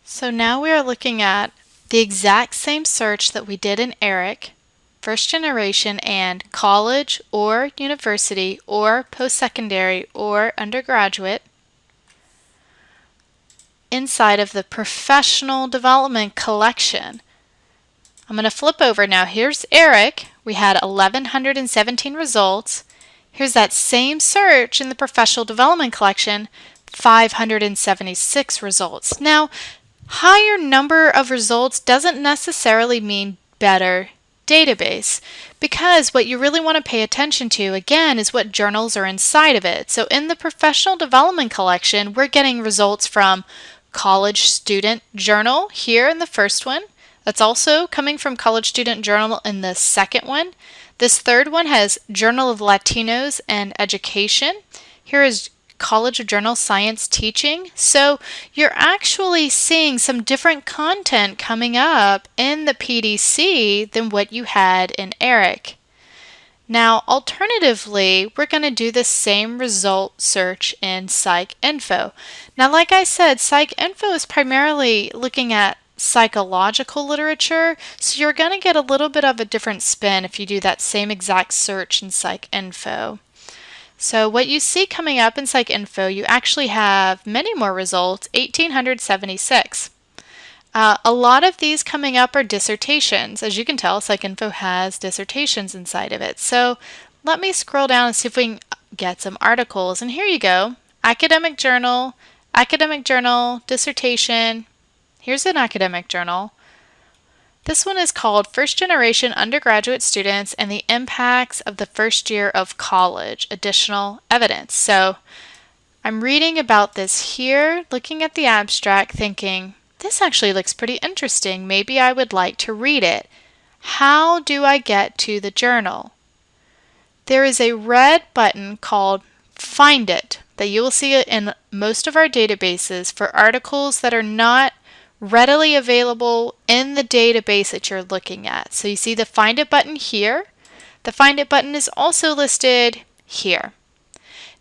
So now we are looking at the exact same search that we did in ERIC, first generation and college or university or post-secondary or undergraduate inside of the professional development collection. I'm going to flip over now. Here's ERIC. We had 1,117 results. Here's that same search in the professional development collection, 576 results. Now, higher number of results doesn't necessarily mean better database, because what you really want to pay attention to, again, is what journals are inside of it. So in the professional development collection, we're getting results from College Student Journal here in the first one. That's also coming from College Student Journal in the second one. This third one has Journal of Latinos and Education. Here is College of Journal Science Teaching. So you're actually seeing some different content coming up in the PDC than what you had in ERIC. Now, alternatively, we're going to do the same result search in PsycInfo. Now, like I said, PsycInfo is primarily looking at psychological literature, so you're going to get a little bit of a different spin if you do that same exact search in PsycInfo. So what you see coming up in PsycInfo, you actually have many more results, 1,876. A lot of these coming up are dissertations. As you can tell, PsycInfo has dissertations inside of it. So let me scroll down and see if we can get some articles. And here you go, academic journal, dissertation. Here's an academic journal. This one is called First Generation Undergraduate Students and the Impacts of the First Year of College, Additional Evidence. So I'm reading about this here, looking at the abstract, thinking, this actually looks pretty interesting. Maybe I would like to read it. How do I get to the journal? There is a red button called Find It that you will see in most of our databases for articles that are not readily available in the database that you're looking at. So you see the Find It button here. The Find It button is also listed here.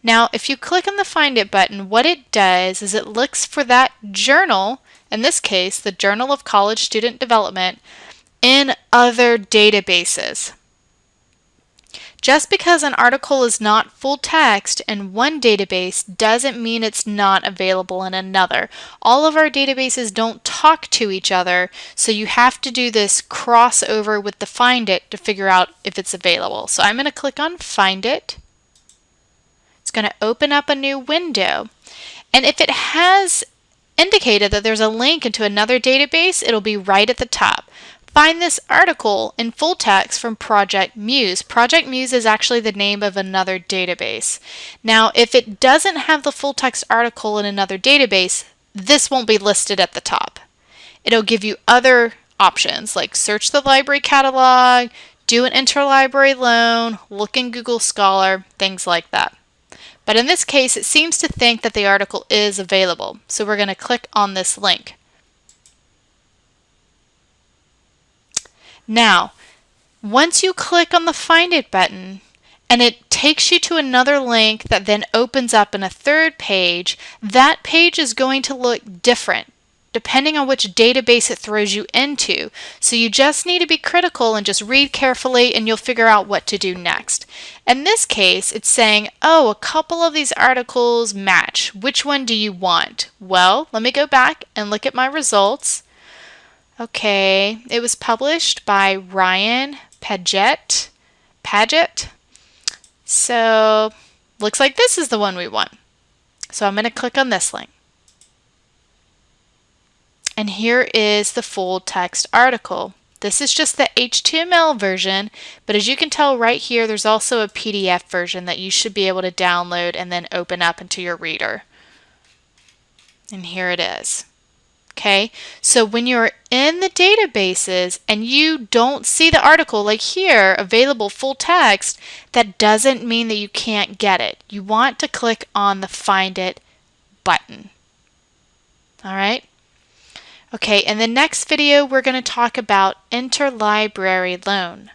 Now, if you click on the Find It button, what it does is it looks for that journal, in this case, the Journal of College Student Development, in other databases. Just because an article is not full text in one database doesn't mean it's not available in another. All of our databases don't talk to each other, so you have to do this crossover with the Find It to figure out if it's available. So I'm going to click on Find It. It's going to open up a new window. And if it has indicated that there's a link into another database, it'll be right at the top. Find this article in full text from Project Muse. Project Muse is actually the name of another database. Now, if it doesn't have the full text article in another database, this won't be listed at the top. It'll give you other options like search the library catalog, do an interlibrary loan, look in Google Scholar, things like that. But in this case, it seems to think that the article is available. So we're going to click on this link. Now, once you click on the Find It button and it takes you to another link that then opens up in a third page, that page is going to look different depending on which database it throws you into. So you just need to be critical and just read carefully and you'll figure out what to do next. In this case, it's saying, oh, a couple of these articles match. Which one do you want? Well, let me go back and look at my results. Okay, it was published by Ryan Paget. So, looks like this is the one we want. So I'm going to click on this link. And here is the full text article. This is just the HTML version, but as you can tell right here, there's also a PDF version that you should be able to download and then open up into your reader. And here it is. Okay, so when you're in the databases and you don't see the article, like here, available full text, that doesn't mean that you can't get it. You want to click on the Find It button. All right. Okay, in the next video, we're going to talk about interlibrary loan.